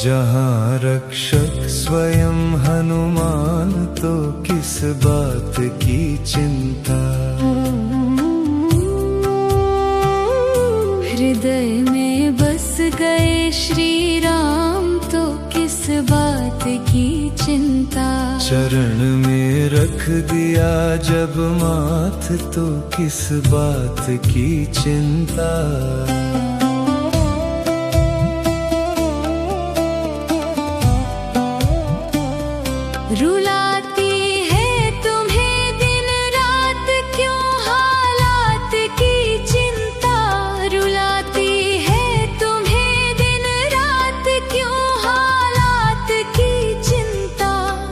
जहाँ रक्षक स्वयं हनुमान तो किस बात की चिंता। हृदय में बस गए श्री राम तो किस बात की चिंता। चरण में रख दिया जब माथ तो किस बात की चिंता। रुलाती है तुम्हें दिन रात क्यों हालात की चिंता। रुलाती है तुम्हें दिन रात क्यों हालात की चिंता।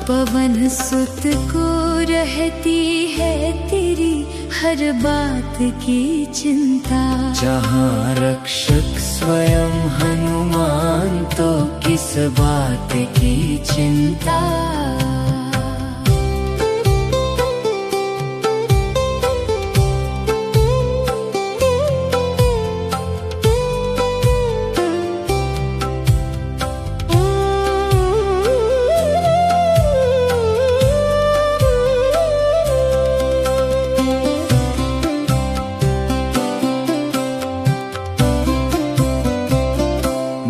पवन सुत को रहती है तेरी हर बात की चिंता। जहाँ रक्षक स्वयं हनुमान तो किस बात की चिंता।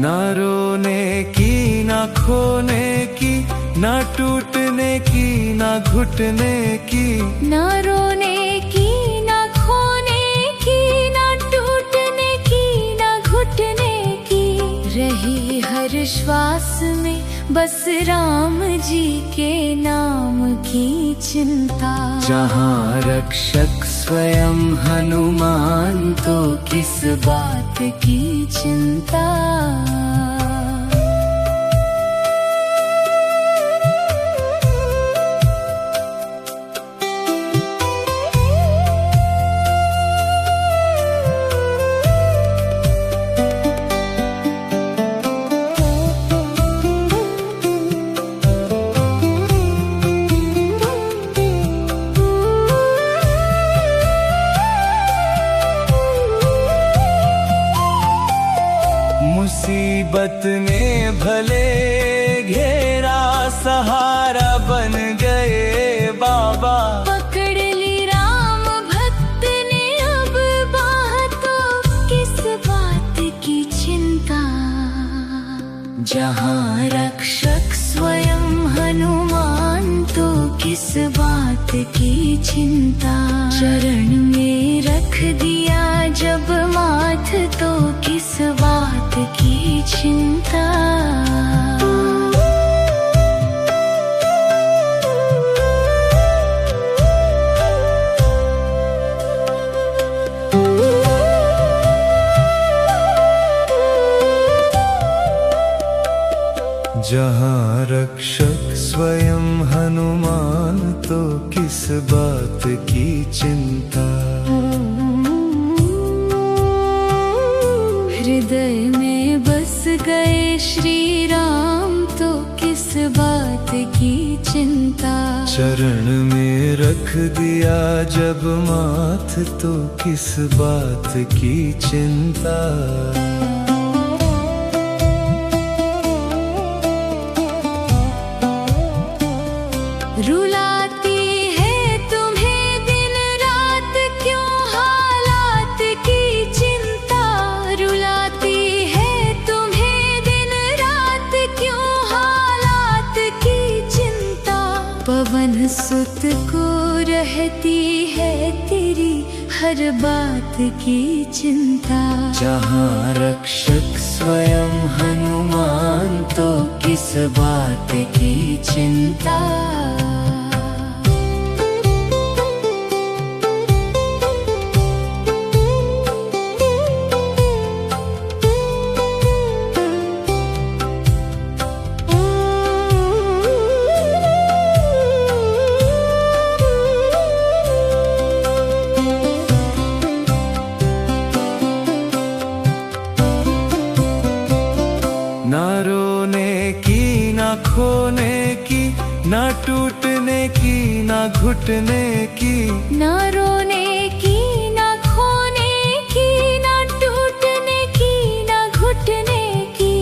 ना रोने की ना खोने की, ना टूटने की ना घुटने की। ना रोने की ना खोने की, ना टूटने की ना घुटने की। रही हर श्वास में बस राम जी के नाम की चिंता। जहाँ रक्षक स्वयं हनुमान तो किस बात की चिंता। मुसीबत ने भले घेरा सहारा बन गए बाबा। पकड़ ली राम भक्त ने अब बाह तो किस बात की चिंता। जहाँ रक्षक स्वयं हनुमान तो किस बात की चिंता। चरण में रख दिया जब माथ तो किस बात की चिंता। जहाँ रक्षक स्वयं हनुमान तो किस बात की चिंता। हृदय में बस गए श्री राम तो किस बात की चिंता। चरण में रख दिया जब माथ तो किस बात की चिंता। रुलाती है तुम्हें दिन रात क्यों हालात की चिंता। रुलाती है तुम्हें दिन रात क्यों हालात की चिंता। पवन सुत को रहती है तेरी हर बात की चिंता। जहाँ रक्षक स्वयं हनुमान तो किस बात की चिंता। ना रोने की ना खोने की, ना टूटने की ना घुटने की। ना रोने की ना खोने की, ना टूटने की ना घुटने की।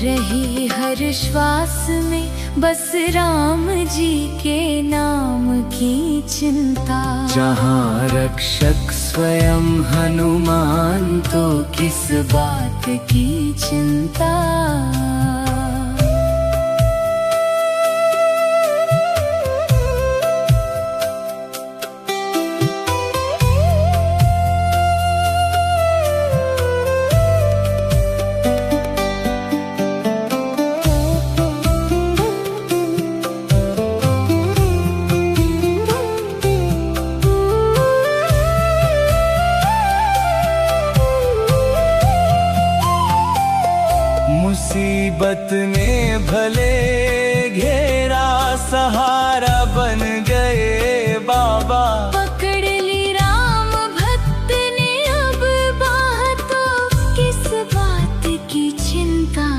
रही हर हर श्वास में बस राम जी के नाम की चिंता। जहाँ रक्षक स्वयं हनुमान तो किस बात की चिंता। मुसीबत ने भले घेरा सहारा बन गए बाबा। पकड़ ली राम भक्त ने अब बाह तो किस बात की चिंता।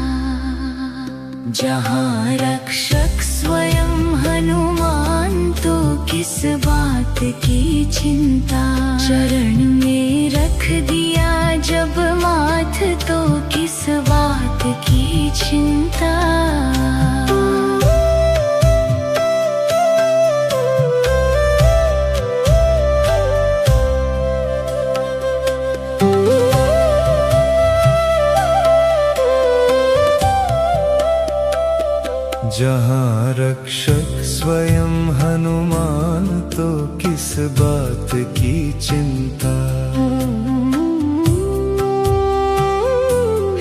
जहाँ रक्षक स्वयं हनुमान तो किस बात की चिंता। चरण में रख दिया जब माथ तो किस बात की चिंता। जहाँ रक्षक स्वयं हनुमान तो किस बात की चिंता।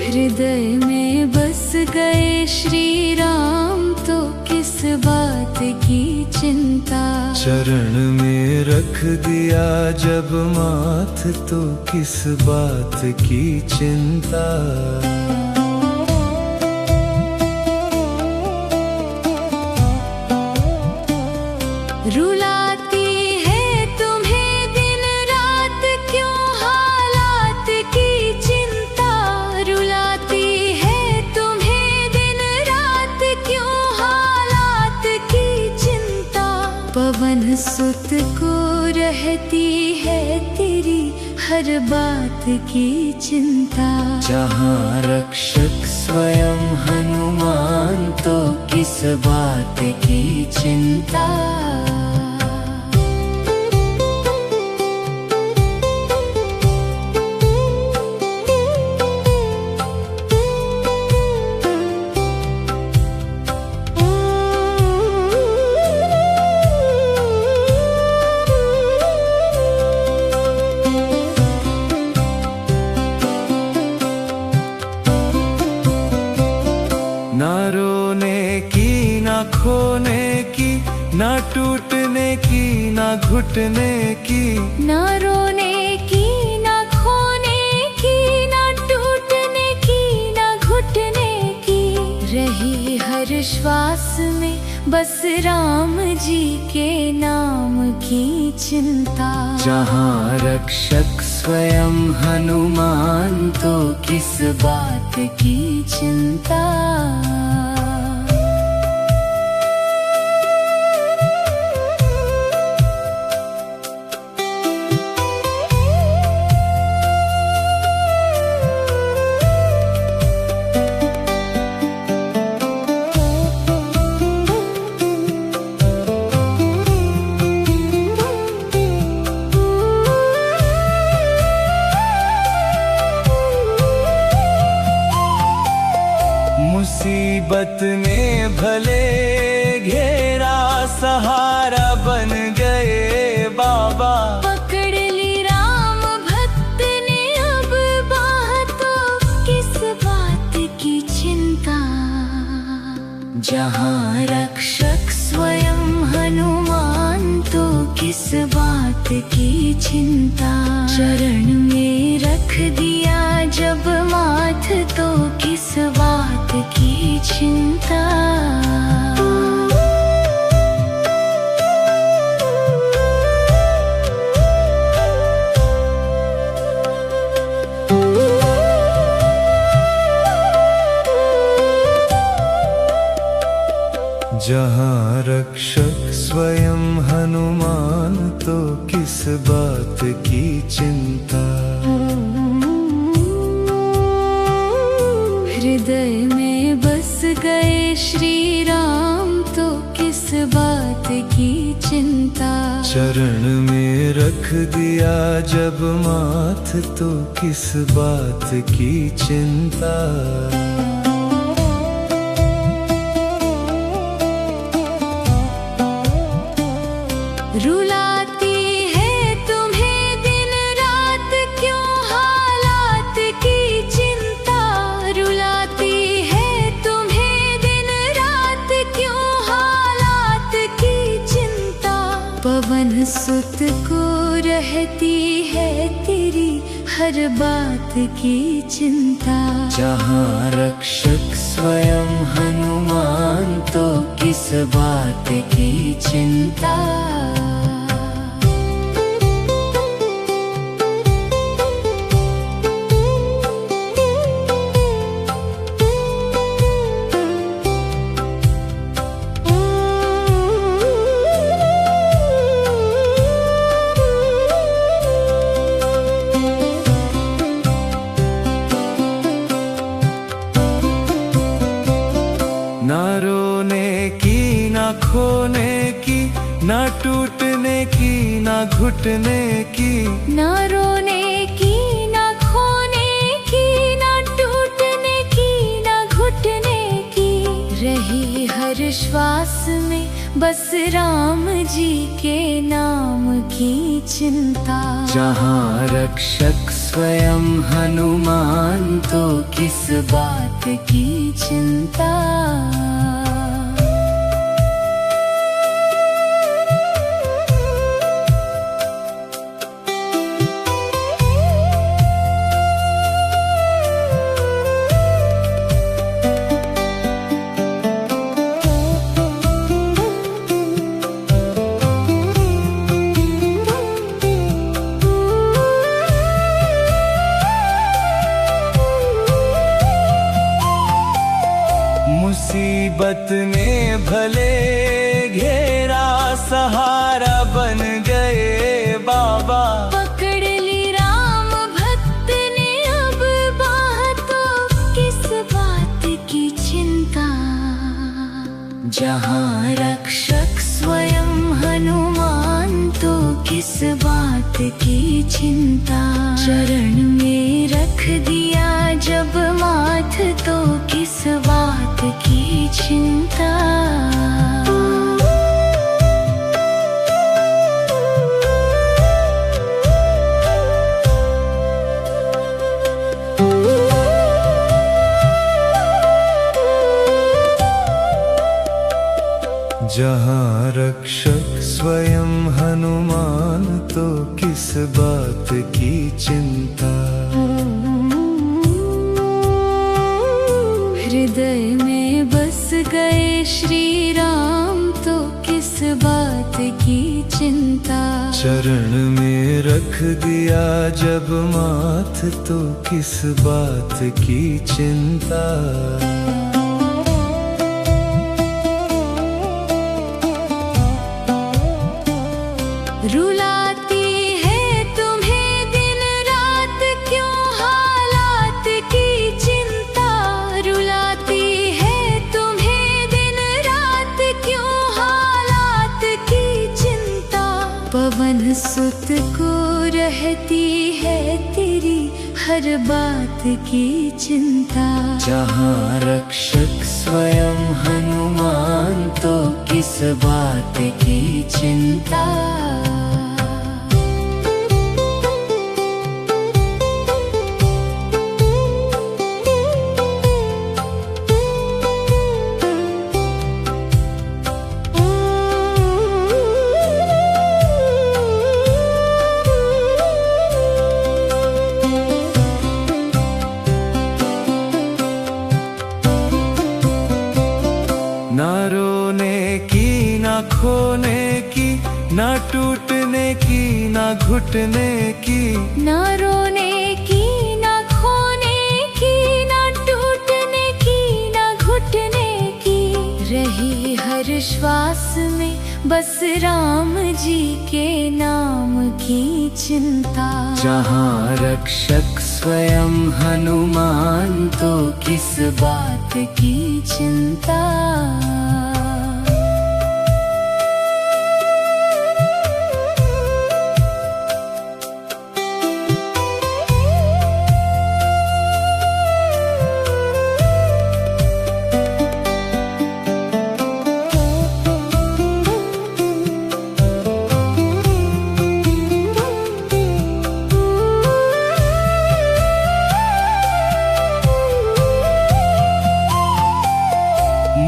हृदय में बस गए श्री राम तो किस बात की चिंता। चरण में रख दिया जब माथ तो किस बात की चिंता। रुलाती है तुम्हें दिन रात क्यों हालात की चिंता। रुलाती है तुम्हें दिन रात क्यों हालात की चिंता। पवन सुत को रहती है तेरी हर बात की चिंता। जहाँ रक्षक स्वयं हनुमान तो किस बात की चिंता। ना रोने की ना खोने की ना टूटने की ना घुटने की। ना रोने की ना खोने की ना टूटने की ना घुटने की। रही हर श्वास में बस राम जी के नाम की चिंता। जहाँ रक्षक स्वयं हनुमान तो किस बात की चिंता। मुसीबत ने भले घेरा सहारा बन गए बाबा। पकड़ ली राम भक्त ने अब बाह तो किस बात की चिंता। जहाँ रक्षक स्वयं हनुमान तो किस बात की चिंता। चरण में रख दिया जब माथ तो किस बात की चिंता। जहाँ रक्षक स्वयं हनुमान तो किस बात की चिंता। हृदय में बस गए श्री राम तो किस बात की चिंता। चरण में रख दिया जब माथ तो किस बात की चिंता। रुलाती है तुम्हें दिन रात क्यों हालात की चिंता। रुलाती है तुम्हें दिन रात क्यों हालात की चिंता। पवन सुत को रहती है तेरी हर बात की चिंता। जहाँ रक्षक स्वयं हनुमान तो किस बात की चिंता। ना रोने की ना खोने की, ना टूटने की ना घुटने की। ना रोने की ना खोने की, ना टूटने की ना घुटने की। रही हर श्वास में बस राम जी के नाम की चिंता। जहाँ रक्षक स्वयं हनुमान तो किस बात की चिंता। मुसीबत ने भले घेरा सहारा बन गए बाबा। पकड़ ली राम भक्त ने अब बाह तो किस बात की चिंता। जहाँ रक्षक स्वयं हनुमान तो किस बात की चिंता। चरण में रख दिया जब माथ तो किस बात की चिंता। जहाँ रक्षक स्वयं हनुमान तो किस बात की चिंता। हृदय में बस गए श्री राम तो किस बात की चिंता। चरण में रख दिया जब माथ तो किस बात की चिंता। रुलाती है तुम्हें दिन रात क्यों हालात की चिंता। रुलाती है तुम्हें दिन रात क्यों हालात की चिंता। पवन सुत को रहती है तेरी हर बात की चिंता। जहाँ रक्षक स्वयं हनुमान तो किस बात की चिंता। ना रोने की ना खोने की, ना टूटने की ना घुटने की। ना रोने की ना खोने की, ना टूटने की ना घुटने की। रही हर श्वास में बस राम जी के नाम की चिंता। जहाँ रक्षक स्वयं हनुमान तो किस बात की चिंता।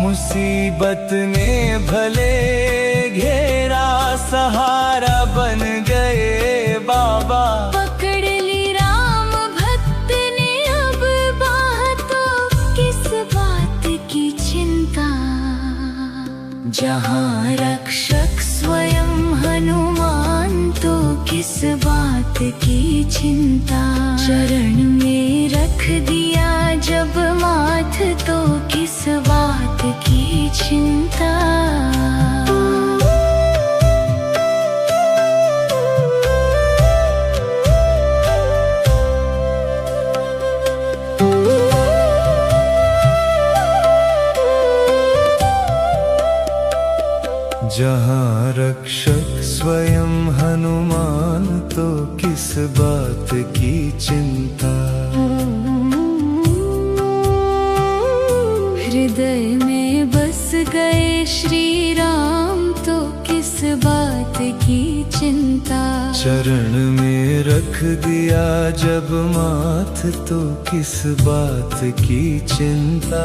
मुसीबत ने भले घेरा सहारा बन गए बाबा। पकड़ ली राम भक्त ने अब बात तो किस बात की चिंता। जहाँ रक्षक स्वयं हनुमान तो किस बात की चिंता। चरण में रख दिया जब माथ तो किस बात की चिंता। जहाँ रक्षक स्वयं हनुमान तो किस बात की चिंता। हृदय में बस गए श्री राम तो किस बात की चिंता। चरण में रख दिया जब माथ तो किस बात की चिंता।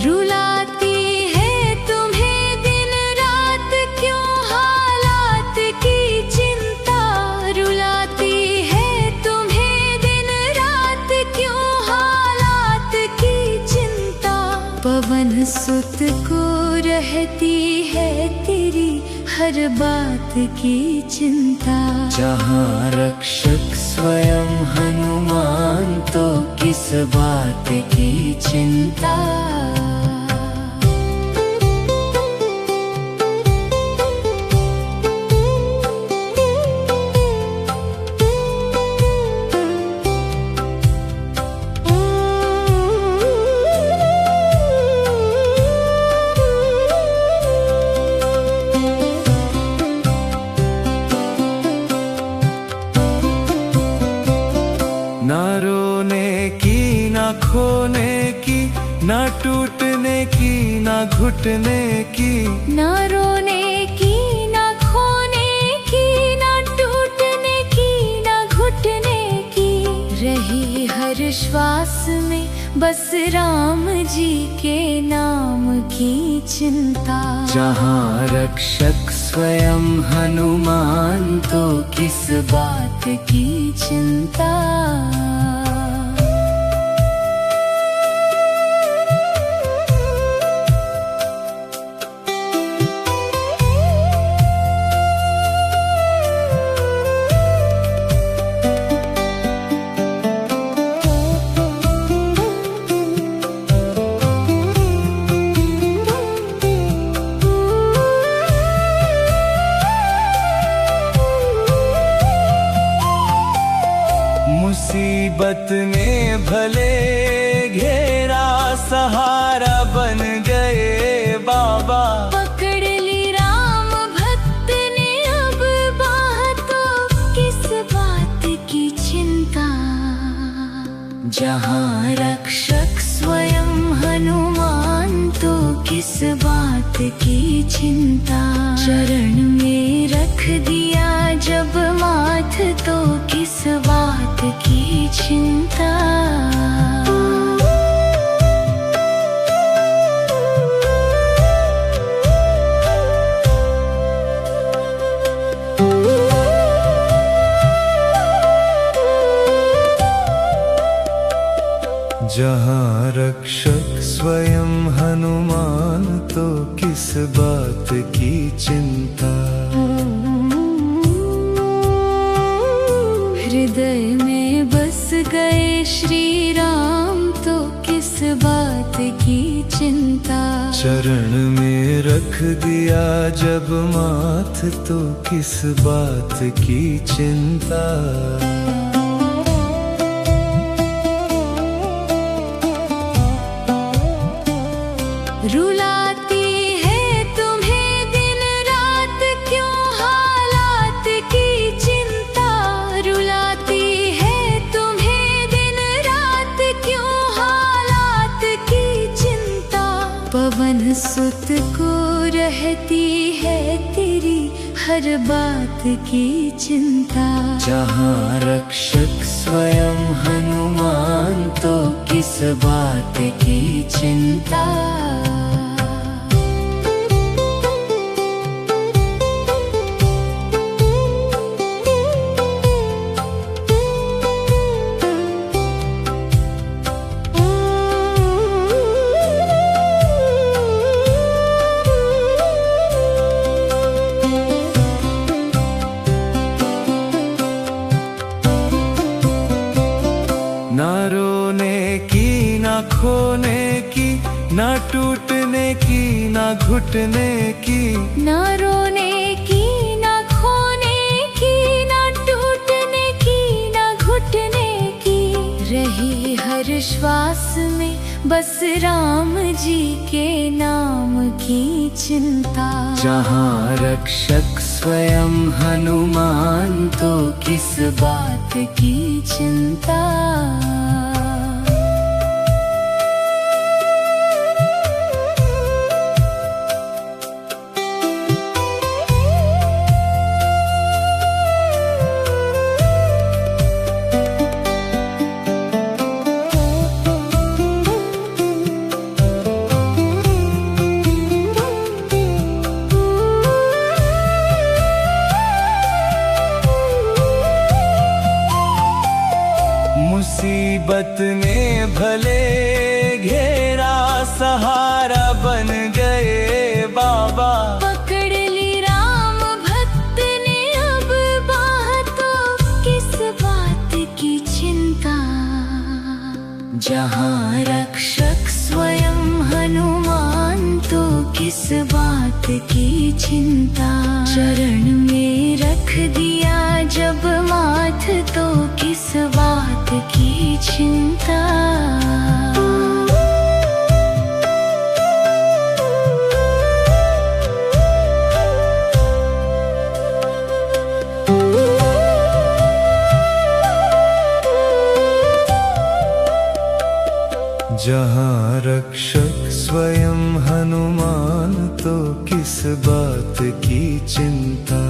रुलाती है तुम्हें दिन रात क्यों हालात की चिंता। रुलाती है तुम्हें दिन रात क्यों हालात की चिंता। पवन सुत को रहती है तेरी हर बात की चिंता। जहाँ रक्षक स्वयं हनुमान तो किस बात की चिंता। ना रोने की ना खोने की ना टूटने की ना घुटने की। ना रोने की ना खोने की ना टूटने की ना घुटने की। रही हर श्वास में बस राम जी के नाम की चिंता। जहाँ रक्षक स्वयं हनुमान तो किस बात की चिंता। मुसीबत ने भले घेरा सहारा बन गए बाबा। पकड़ ली राम भक्त ने अब बात तो किस बात की चिंता। जहाँ रक्षक स्वयं हनुमान तो किस बात की चिंता। चरण में रख दिया जब माथ तो किस बात की चिंता। जहाँ रक्षक स्वयं हनुमान तो किस बात की चिंता। हृदय में बस गए श्री राम तो किस किस बात की चिंता। चरण में रख दिया जब माथ तो किस बात की चिंता। रुलाती है तुम्हें दिन रात क्यों हालात की चिंता। रुलाती है तुम्हें दिन रात क्यों हालात की चिंता। पवन सुत को रहती है तेरी हर बात की चिंता। जहाँ रक्षक स्वयं हनुमान तो किस बात की चिंता। ना रोने की ना खोने की, ना टूटने की ना घुटने की। ना रोने की ना खोने की, ना टूटने की ना घुटने की। रही हर श्वास में बस राम जी के नाम की चिंता। जहाँ रक्षक स्वयं हनुमान तो किस बात की चिंता। मुसीबत ने भले घेरा सहारा बन गए बाबा। पकड़ ली राम भक्त ने अब बाह तो किस बात की चिंता। जहाँ रक्षक स्वयं हनुमान तो किस बात की चिंता। चरण में रख दिया जब माथ तो किस बात की चिंता। जहाँ रक्षक स्वयं हनुमान तो किस बात की चिंता।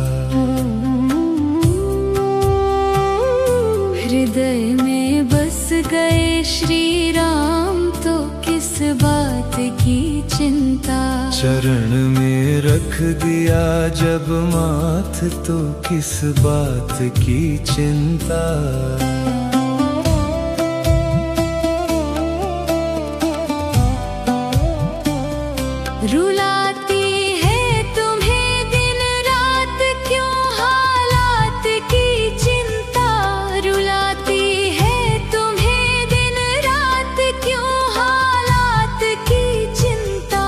हृदय में बस गए श्री राम तो किस बात की चिंता। चरण में रख दिया जब माथ तो किस बात की चिंता। रुलाती है तुम्हें दिन रात क्यों हालात की चिंता। रुलाती है तुम्हें दिन रात क्यों हालात की चिंता।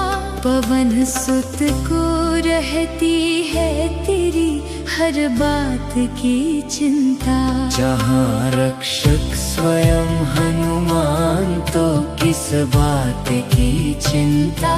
पवन सुत को रहती है तेरी हर बात की चिंता। जहाँ रक्षक स्वयं हनुमान तो किस बात की चिंता।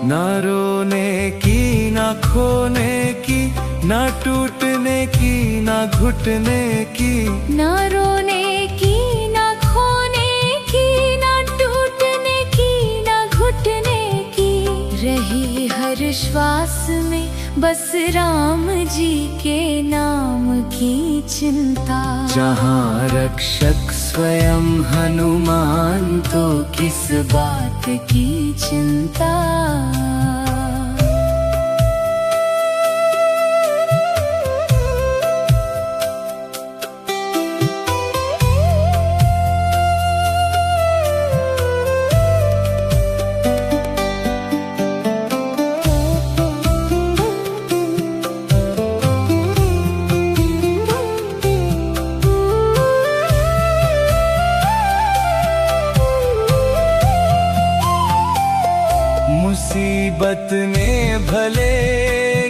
ना रोने की ना खोने की, ना टूटने की ना घुटने की। ना रोने की ना खोने की, ना टूटने की ना घुटने की। रही हर श्वास में बस राम जी के नाम की चिंता। जहाँ रक्षक स्वयं हनुमान तो किस बात की चिंता। मुसीबत ने भले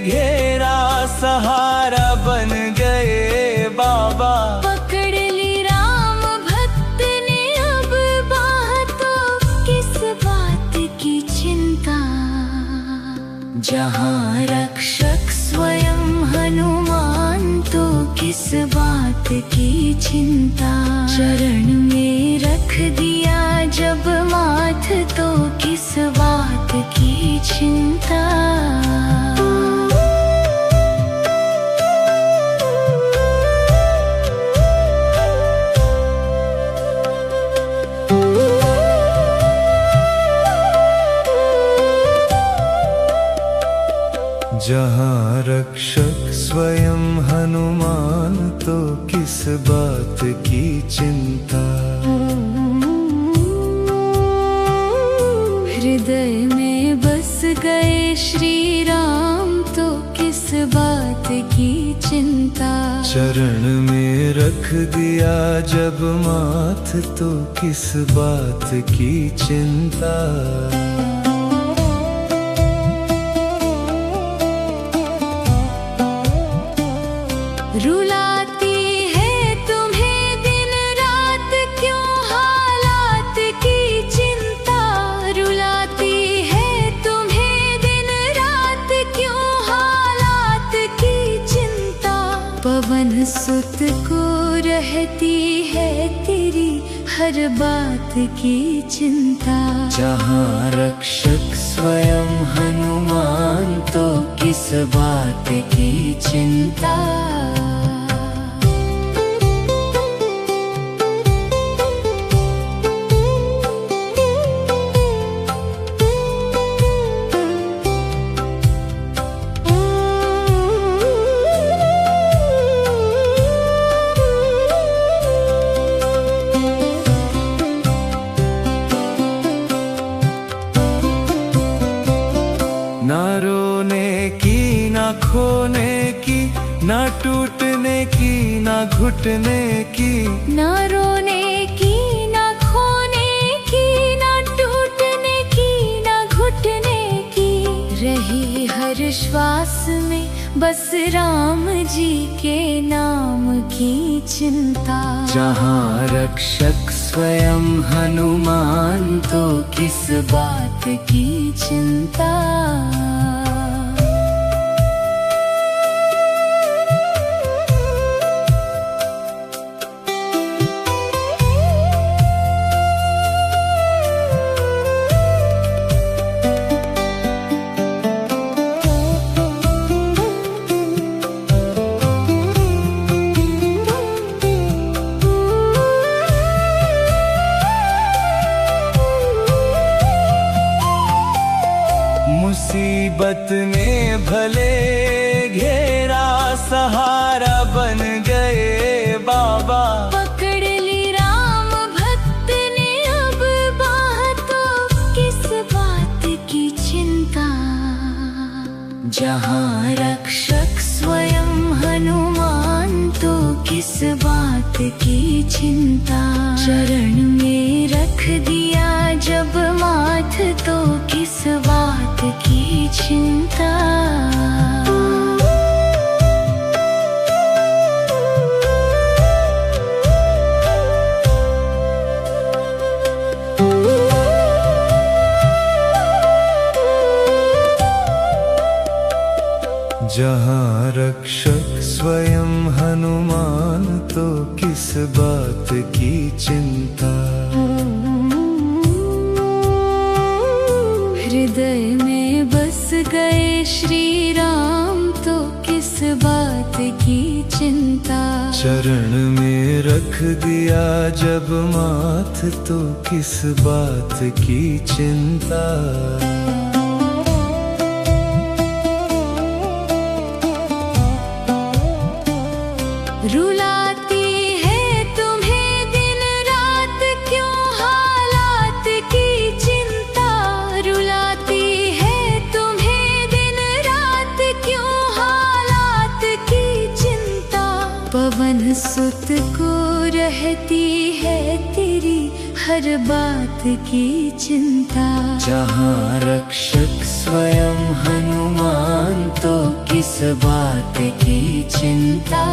घेरा, सहारा बन गए बाबा। पकड़ ली राम भक्त ने अब बाह, तो किस बात की चिंता। जहाँ रक्षक स्वयं हनुमान, तो किस बात की चिंता। चरण में रख दिया जब माथ, तो किस बात की चिंता। जहाँ रक्षक स्वयं हनुमान, तो किस बात की चिंता। हृदय में बस गए श्री राम, तो किस बात की चिंता। चरण में रख दिया जब माथ, तो किस बात की चिंता। रुलाती है तुम्हें दिन रात, क्यों हालात की चिंता। रुलाती है तुम्हें दिन रात, क्यों हालात की चिंता। पवन सुत को रहती है तेरी हर बात की चिंता। जहाँ रक्षक स्वयं हनुमान, तो किस बात की चिंता। ना रोने की, ना खोने की, ना टूटने की, ना घुटने की। ना रोने की, ना खोने की, ना टूटने की, ना घुटने की। रही हर श्वास में बस राम जी के नाम की चिंता। जहाँ रक्षक स्वयं हनुमान, तो किस बात की चिंता। मुसीबत ने भले घेरा, सहारा बन गए बाबा। पकड़ ली राम भक्त ने अब बाह, तो किस बात की चिंता। जहाँ रक्षक स्वयं हनुमान, तो किस बात की चिंता। चरण में रख दिया जब माथ, तो किस बात की चिंता। जहाँ रक्षक स्वयं हनुमान, तो किस बात की चिंता। हृदय में बस गए श्री राम, तो किस बात की चिंता। चरण में रख दिया जब माथ, तो किस बात की चिंता। रुलाती है तुम्हें दिन रात, क्यों हालात की चिंता। रुलाती है तुम्हें दिन रात, क्यों हालात की चिंता। पवन सुत को रहती है तेरी हर बात की चिंता। जहाँ रक्षक स्वयं हनुमान तो किस बात की चिंता।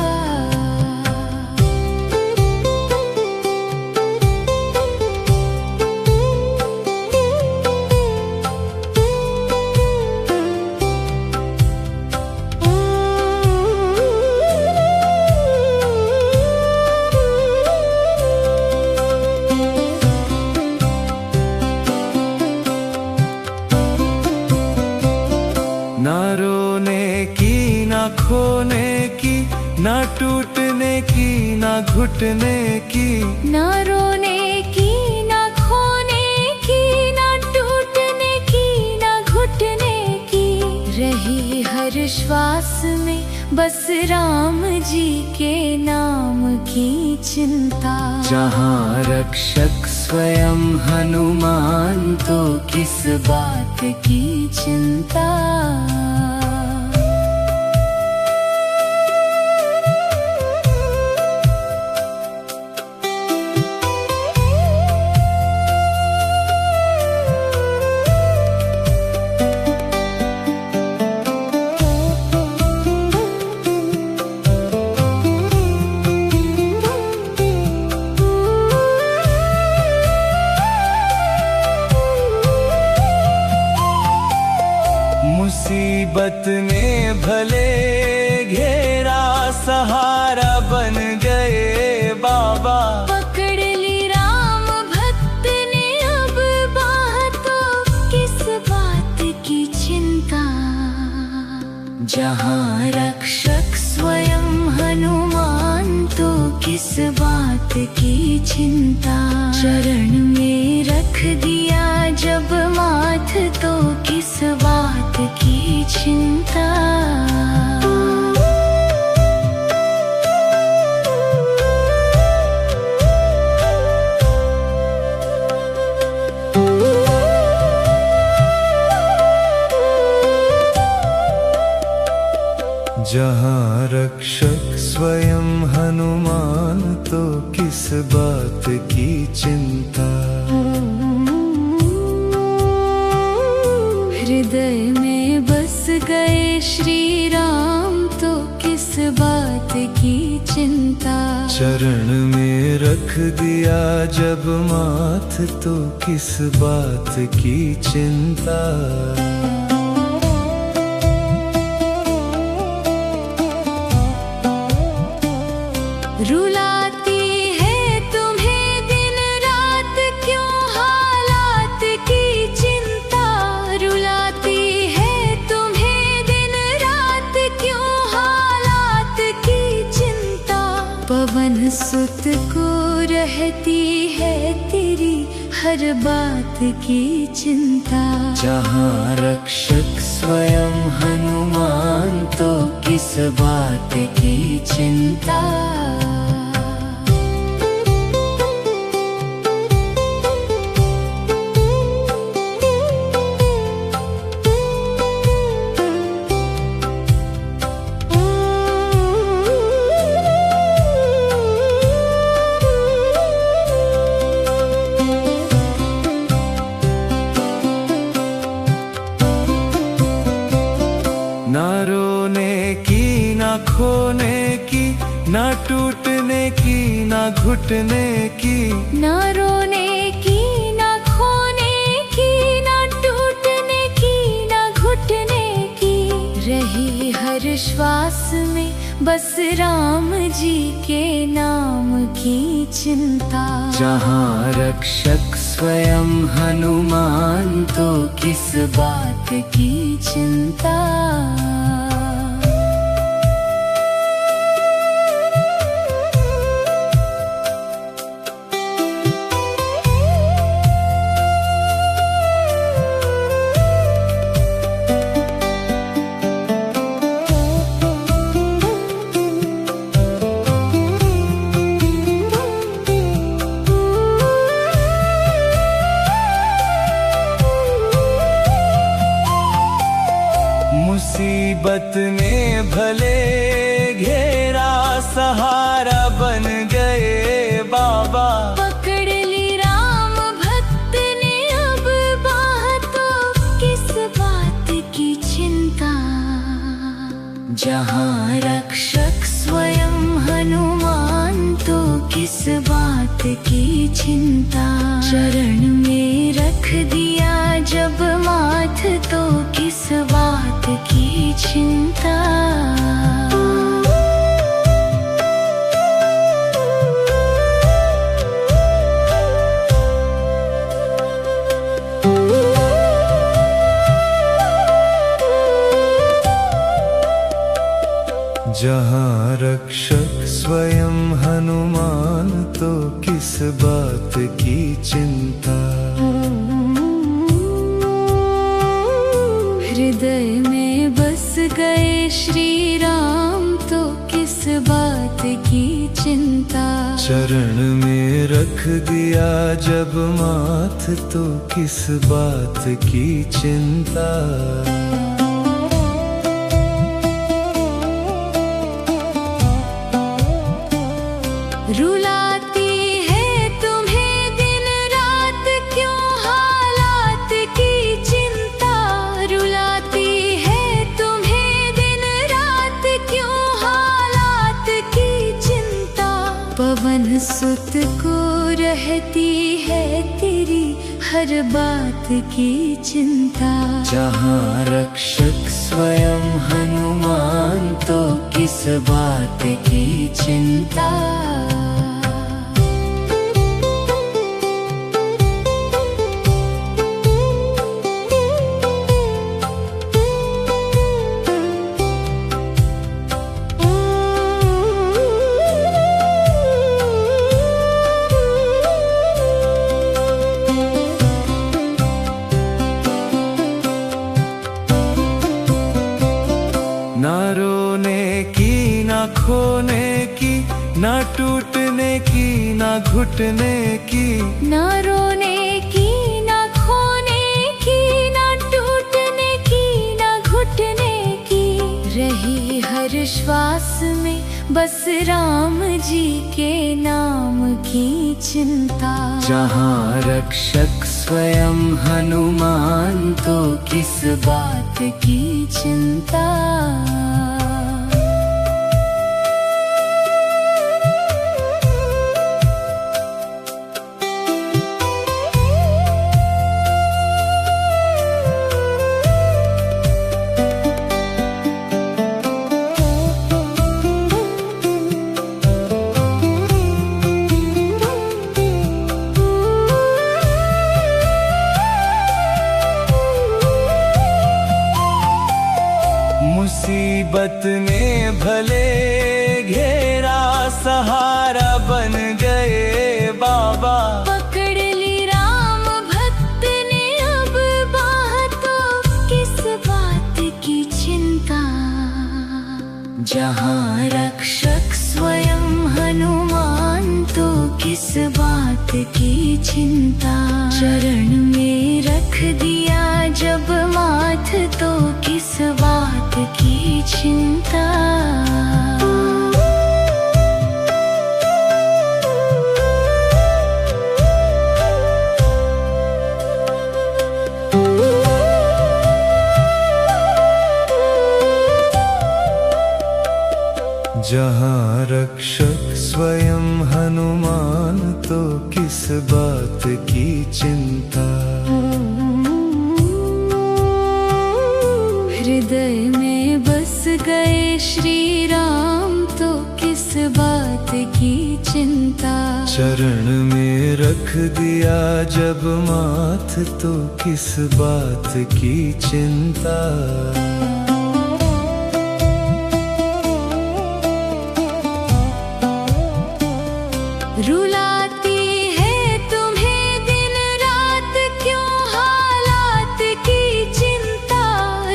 ना रोने की, ना खोने की, ना टूटने की, ना घुटने की। ना रोने की, ना खोने की, ना टूटने की, ना घुटने की। रही हर श्वास में बस राम जी के नाम की चिंता। जहाँ रक्षक स्वयं हनुमान तो किस बात की चिंता। मुसीबत ने भले घेरा, सहारा बन गए बाबा। पकड़ ली राम भक्त ने अब बाह तो किस बात की चिंता। जहाँ रक्षक स्वयं हनुमान तो किस बात की चिंता। चरण में रख दिया जब माथ तो किस बात की चिंता। जहाँ रक्षक स्वयं हनुमान तो किस बात की चिंता। हृदय में बस गए श्री राम तो किस बात की चिंता। चरण में रख दिया जब माथ तो किस बात की चिंता। रुलाती है तुम्हें दिन रात क्यों हालात की चिंता। रुलाती है तुम्हें दिन रात क्यों हालात की चिंता। पवन सुत को रहती है तेरी हर बात की चिंता। जहाँ रक्षक स्वयं हनुमान तो किस बात की चिंता। ना रोने की, ना खोने की, ना टूटने की, ना घुटने की। ना रोने की, ना खोने की, ना टूटने की, ना घुटने की। रही हर श्वास में बस राम जी के नाम की चिंता। जहाँ रक्षक स्वयं हनुमान तो किस बात की चिंता। मुसीबत ने भले घेरा, सहारा बन गए बाबा। पकड़ ली राम जहाँ रक्षक स्वयं हनुमान तो किस बात की चिंता। चरण में रख दिया जब माथ तो किस बात की चिंता। जहाँ रक्षक स्वयं हनुमान तो किस बात की चिंता। हृदय में बस गए श्री राम तो किस बात की चिंता। चरण में रख दिया जब माथ तो किस बात की चिंता। रुलाती है तुम्हें दिन रात क्यों हालात की चिंता। रुलाती है तुम्हें दिन रात क्यों हालात की चिंता। पवन सुत को रहती है तेरी हर बात की चिंता। जहाँ रक्षक स्वयं हनुमान तो किस बात की चिंता। ना रोने की ना खोने की ना टूटने की ना घुटने की। ना रोने की ना खोने की ना टूटने की ना घुटने की। रही हर श्वास में बस राम जी के नाम की चिंता। जहाँ रक्षक स्वयं हनुमान तो किस बात की चिंता। मुसीबत ने भले घेरा सहारा बन गए बाबा। पकड़ ली राम भक्त ने अब बाह तो किस बात की चिंता। जहाँ रक्षक स्वयं हनुमान तो किस बात की चिंता। चरण में रख दिया जब माथ तो किस बात की चिंता। जहाँ रक्षक स्वयं हनुमान तो किस बात की चिंता। हृदय में बस गए श्री राम तो किस बात की चिंता। चरण में रख दिया जब माथ तो किस बात की चिंता। रुलाती है तुम्हें दिन रात क्यों हालात की चिंता।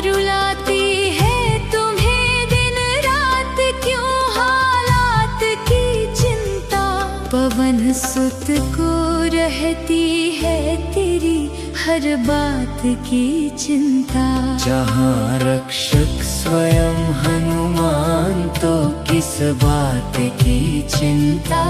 रुलाती है तुम्हें दिन रात क्यों हालात की चिंता। पवन सुत को रहती है तेरी हर बात की चिंता। जहाँ रक्षक स्वयं हनुमान तो किस बात की चिंता।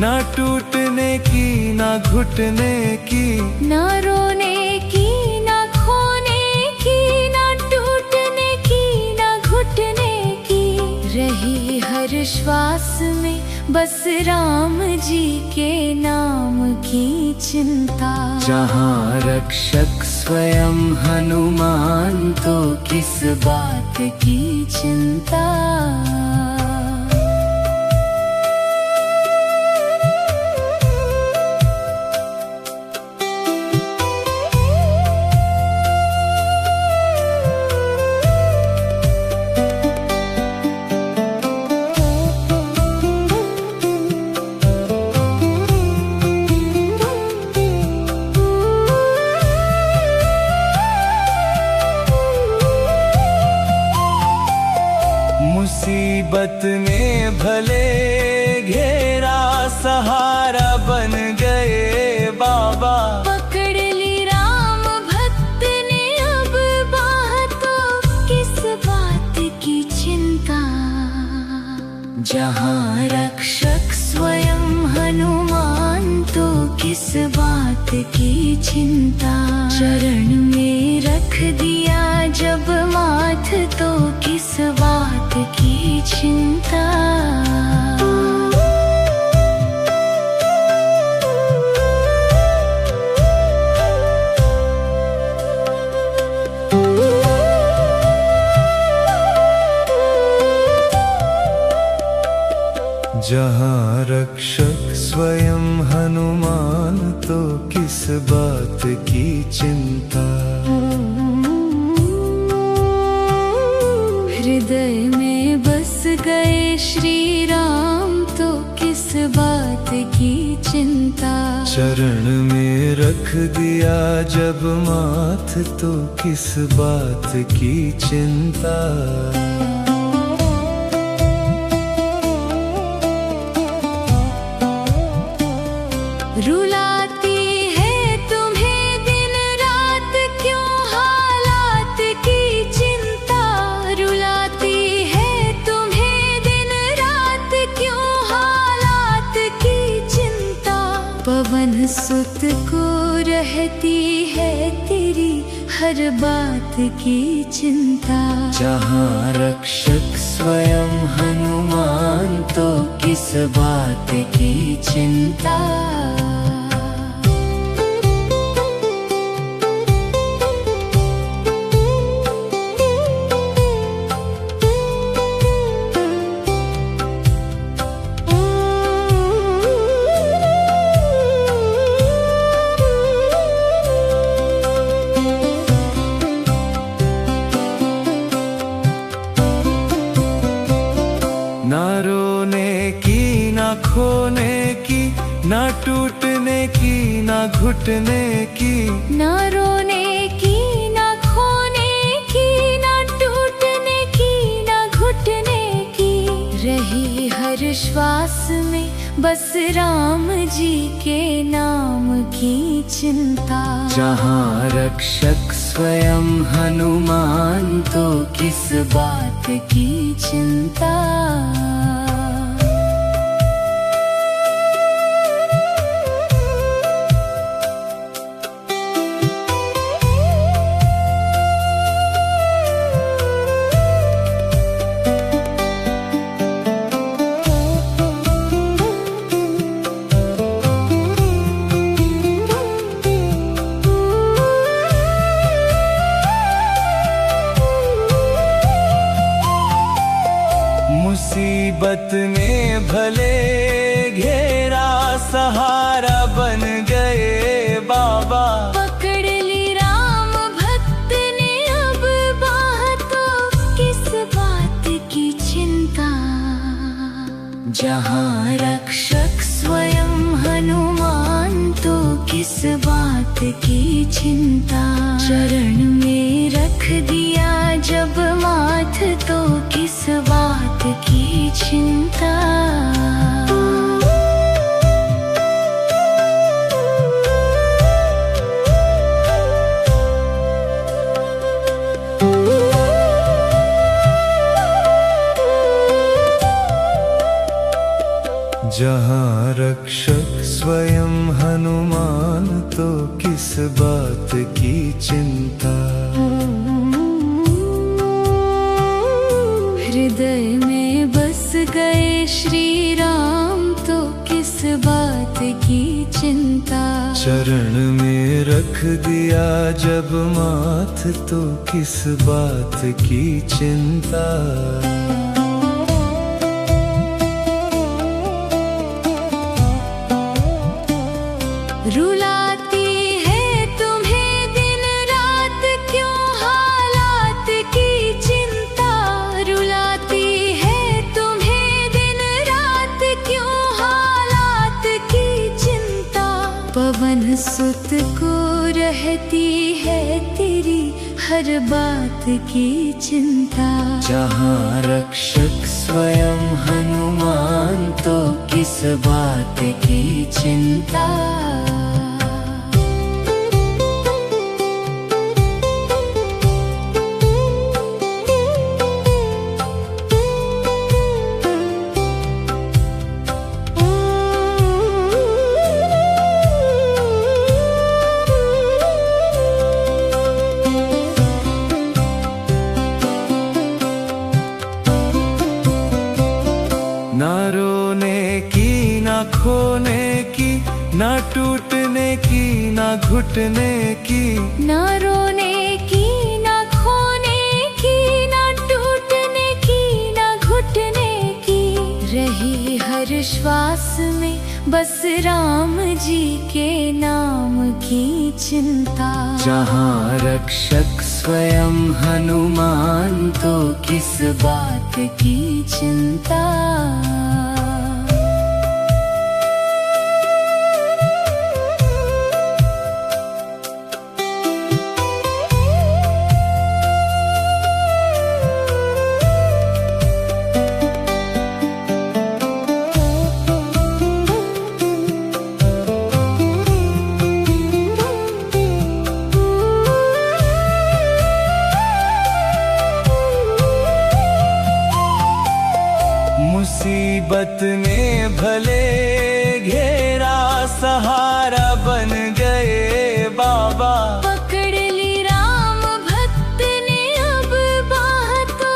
ना टूटने की ना घुटने की, ना रोने की ना खोने की, ना टूटने की ना घुटने की, रही हर श्वास में बस राम जी के नाम की चिंता। जहाँ रक्षक स्वयं हनुमान तो किस बात की चिंता। मुसीबत ने भले घेरा सहारा बन गए बाबा। पकड़ ली राम भक्त ने अब बाह तो किस बात की चिंता। जहाँ रक्षक स्वयं हनुमान तो किस बात की चिंता। चरण में रख दिया जब माथ तो किस बात की चिंता। जहाँ रक्षक स्वयं हनुमान तो किस बात की चिंता। हृदय में बस गए श्री राम तो किस बात की चिंता। चरण में रख दिया जब माथ तो किस बात की चिंता। रुलाती है तुम्हें दिन रात क्यों हालात की चिंता। रुलाती है तुम्हें दिन रात क्यों हालात की चिंता। पवन सुत को रहती है तेरी हर बात की चिंता। जहाँ रक्षक स्वयं हनुमान तो किस बात की चिंता। ना रोने की ना खोने की, ना टूटने की ना घुटने की, ना रोने की ना खोने की, ना टूटने की ना घुटने की, रही हर श्वास में बस राम जी के नाम की चिंता। जहाँ रक्षक स्वयं हनुमान तो किस बात की चिंता। मुसीबत ने भले घेरा सहारा बन गए बाबा। पकड़ ली राम भक्त ने अब बाह तो किस बात की चिंता। जहाँ रक्षक स्वयं हनुमान तो किस बात की चिंता। चरण में रख दिया जब माथ तो किस बात की चिंता। जहाँ रक्षक स्वयं हनुमान तो किस बात की चिंता। हृदय में बस गए श्री राम तो किस बात की चिंता। चरण में रख दिया जब माथ तो किस बात की चिंता। रुलाती है तुम्हें दिन रात क्यों हालात की चिंता। रुलाती है तुम्हें दिन रात क्यों हालात की चिंता। पवन सुत को रहती है तेरी हर बात की चिंता। जहाँ रक्षक स्वयं हनुमान तो किस बात की चिंता। ना रोने की ना खोने की ना टूटने की ना घुटने की। ना रोने की ना खोने की ना टूटने की ना घुटने की। रही हर श्वास में बस राम जी के नाम की चिंता। जहाँ रक्षक स्वयं हनुमान तो किस बात की चिंता। मुसीबत ने भले घेरा सहारा बन गए बाबा। पकड़ ली राम भक्त ने अब बाह तो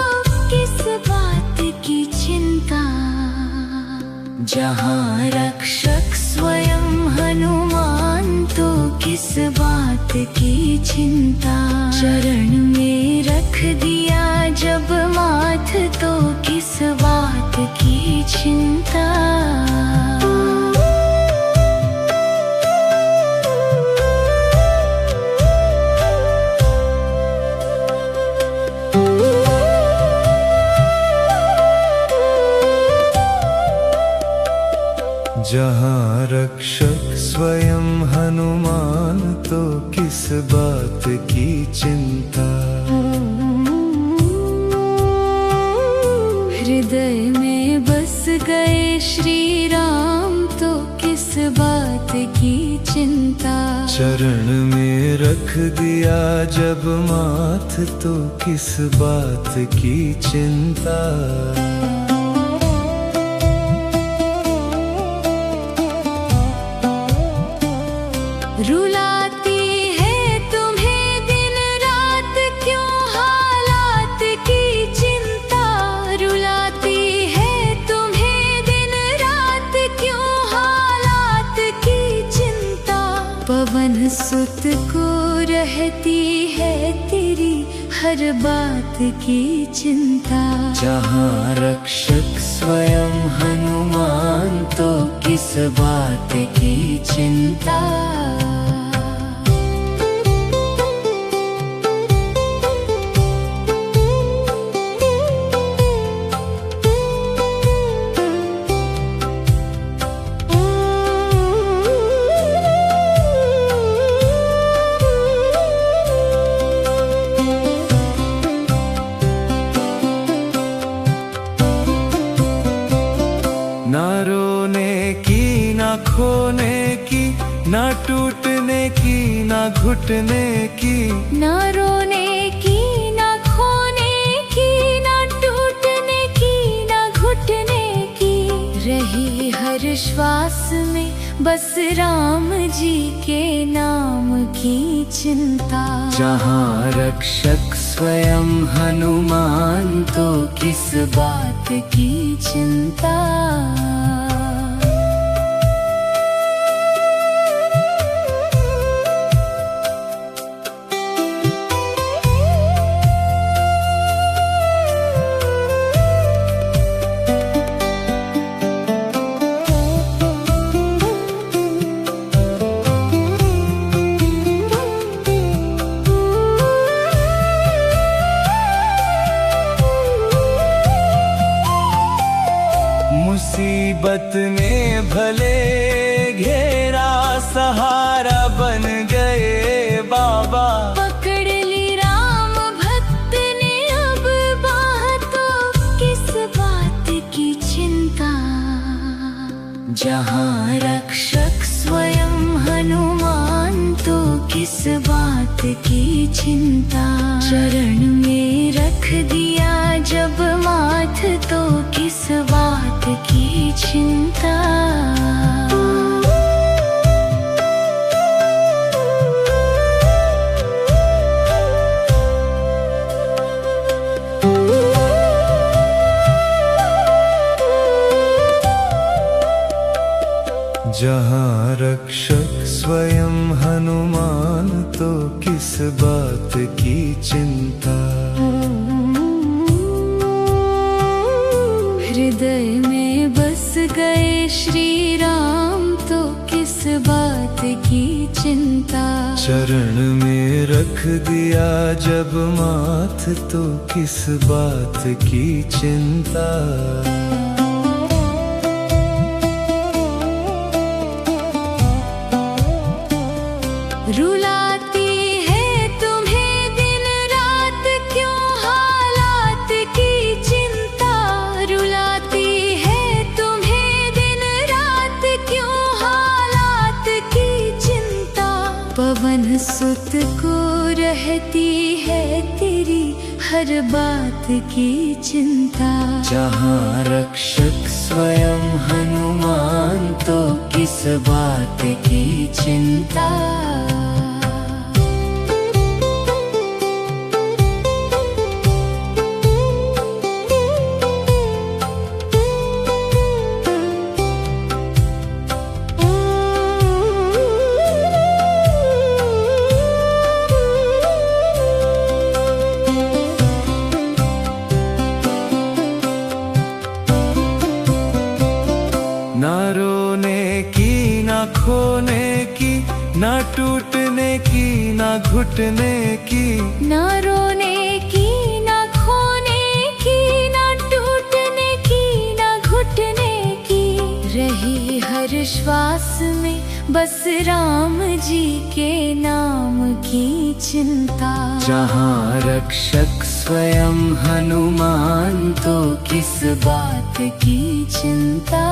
किस बात की चिंता। जहाँ रक्षक स्वयं हनुमान तो किस बात की चिंता। चरण में रख दिया जब माथ तो किस बात की चिंता। जहाँ रक्षक स्वयं हनुमान तो किस बात की चिंता। हृदय में बस गए श्री राम तो किस बात की चिंता। चरण में रख दिया जब माथ तो किस बात की चिंता। रुलाती है तुम्हें दिन रात क्यों हालात की चिंता। रुलाती है तुम्हें दिन रात क्यों हालात की चिंता। पवन सुत को रहती है तेरी हर बात की चिंता। जहाँ रक्षक स्वयं हनुमान तो किस बात की चिंता। ना रोने की ना खोने की ना टूटने की ना घुटने की। ना रोने की ना खोने की ना टूटने की ना घुटने की। रही हर श्वास में बस राम जी के नाम की चिंता। जहाँ रक्षक स्वयं हनुमान तो किस बात की चिंता। मुसीबत ने भले घेरा सहारा बन गए बाबा। पकड़ ली राम भक्त ने अब बाह तो किस बात की चिंता। जहाँ रक्षक स्वयं हनुमान तो किस बात की चिंता। चरण में रख दिया जब माथ तो किस बात की चिंता। जहाँ रक्षक स्वयं हनुमान तो किस बात की चिंता। हृदय में बस गए श्री राम तो किस बात की चिंता। चरण में रख दिया जब माथ तो किस बात की चिंता। रुलाती है तुम्हें दिन रात क्यों हालात की चिंता। रुलाती है तुम्हें दिन रात क्यों हालात की चिंता। पवन सुत को रहती है तेरी हर बात की चिंता। जहाँ रक्षक स्वयं हनुमान तो किस बात की चिंता। ना रोने की ना खोने की ना टूटने की ना घुटने की। ना रोने की ना खोने की ना टूटने की ना घुटने की। रही हर श्वास में बस राम जी के नाम की चिंता। जहाँ रक्षक स्वयं हनुमान तो किस बात की चिंता।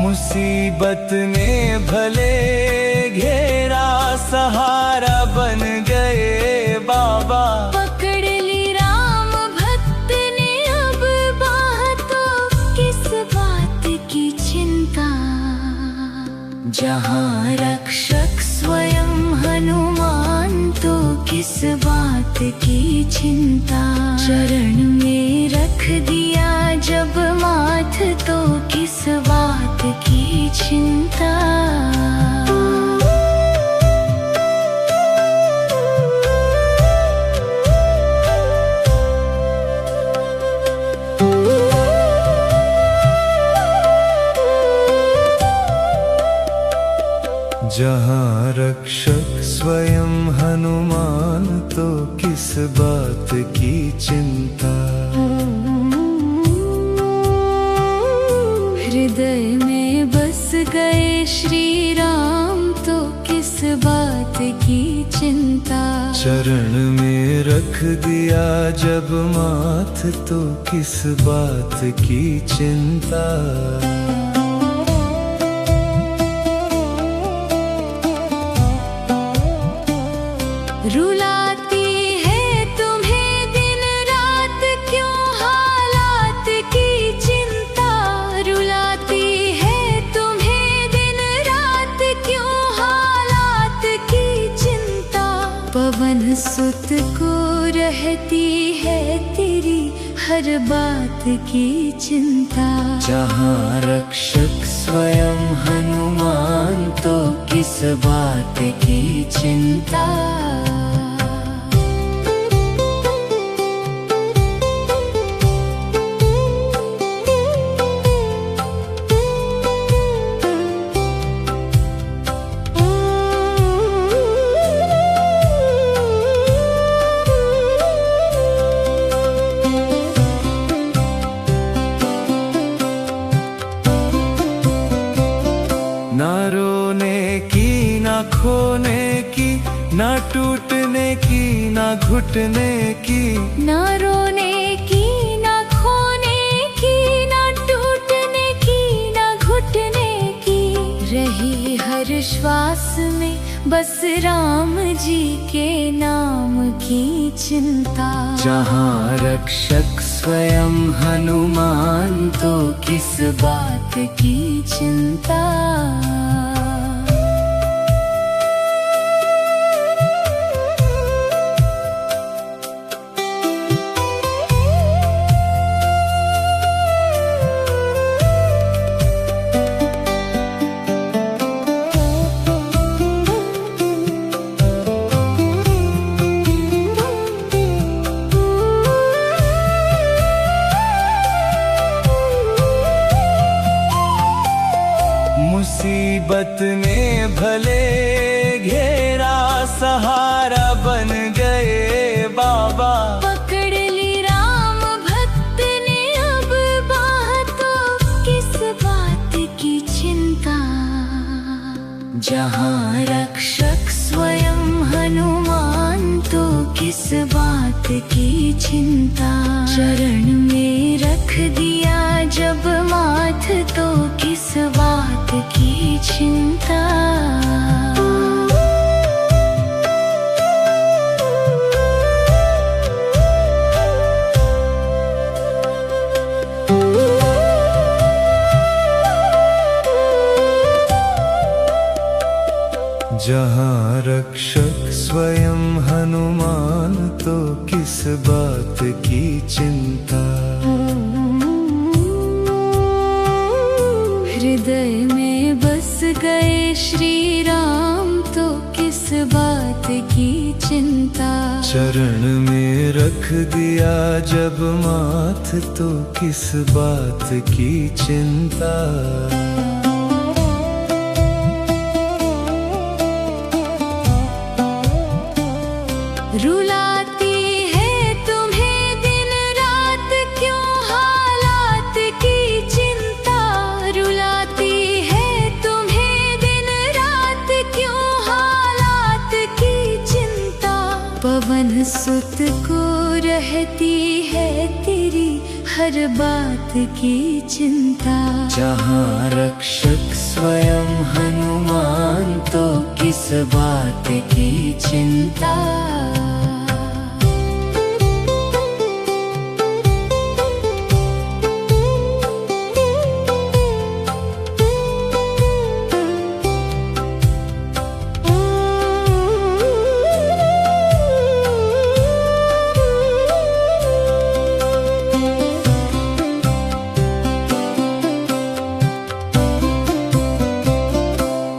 मुसीबत ने भले घेरा सहारा बन गए बाबा। पकड़ ली राम भक्त ने अब बाह तो किस बात की चिंता। जहाँ रक्षक स्वयं हनुमान तो किस बात की चिंता। चरण में रख दिया जब माथ तो किस बात की चिंता। जहाँ रक्षक स्वयं हनुमान तो किस बात की चिंता। हृदय में बस गए श्री राम तो किस बात की चिंता। चरण में रख दिया जब माथ तो किस बात की चिंता। रुलाती है तुम्हें दिन रात क्यों हालात की चिंता। रुलाती है तुम्हें दिन रात क्यों हालात की चिंता। पवन सुत को रहती है तेरी हर बात की चिंता। जहाँ रक्षक स्वयं हनुमान तो किस बात की चिंता। ना रोने की ना खोने की ना टूटने की ना घुटने की। ना रोने की ना खोने की ना टूटने की ना घुटने की। रही हर श्वास में बस राम जी के नाम की चिंता। जहाँ रक्षक स्वयं हनुमान तो किस बात की चिंता। मुसीबत ने भले घेरा सहारा बन गए बाबा। पकड़ ली राम भक्त ने अब बाह तो किस बात की चिंता। जहाँ रक्षक स्वयं हनुमान तो किस बात की चिंता। चरण में रख दिया जब माथ तो किस बात की चिंता। जहाँ रक्षक स्वयं हनुमान तो किस बात की चिंता। हृदय में बस गए श्री राम तो किस बात की चिंता। चरण में रख दिया जब माथ तो किस बात की चिंता। रुलाती है तुम्हें दिन रात क्यों हालात की चिंता। रुलाती है तुम्हें दिन रात क्यों हालात की चिंता। पवन सुत को रहती है तेरी हर बात की चिंता। जहाँ रक्षक स्वयं हनुमान तो किस बात की चिंता।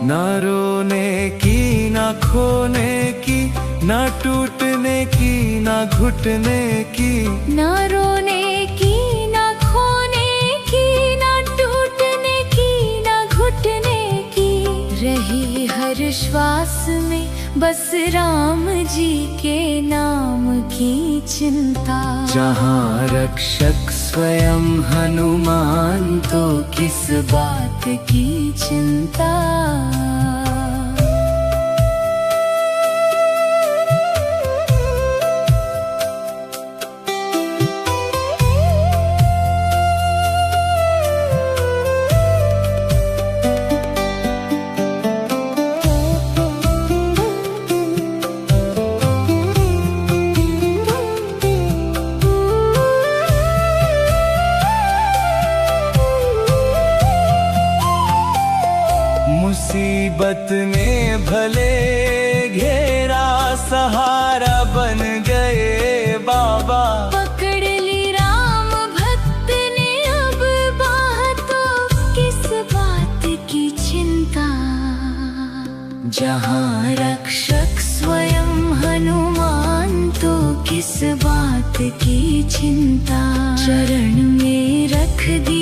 ना रोने की ना खोने की ना टूटने की ना घुटने की। ना रोने की ना खोने की ना टूटने की ना घुटने की। रही हर श्वास में बस राम जी के नाम की चिंता। जहाँ रक्षक स्वयं हनुमान तो किस बात की चिंता। मुसीबत ने भले घेरा सहारा बन गए बाबा। पकड़ ली राम भक्त ने अब बाह तो किस बात की चिंता। जहाँ रक्षक स्वयं हनुमान तो किस बात की चिंता। चरण में रख दी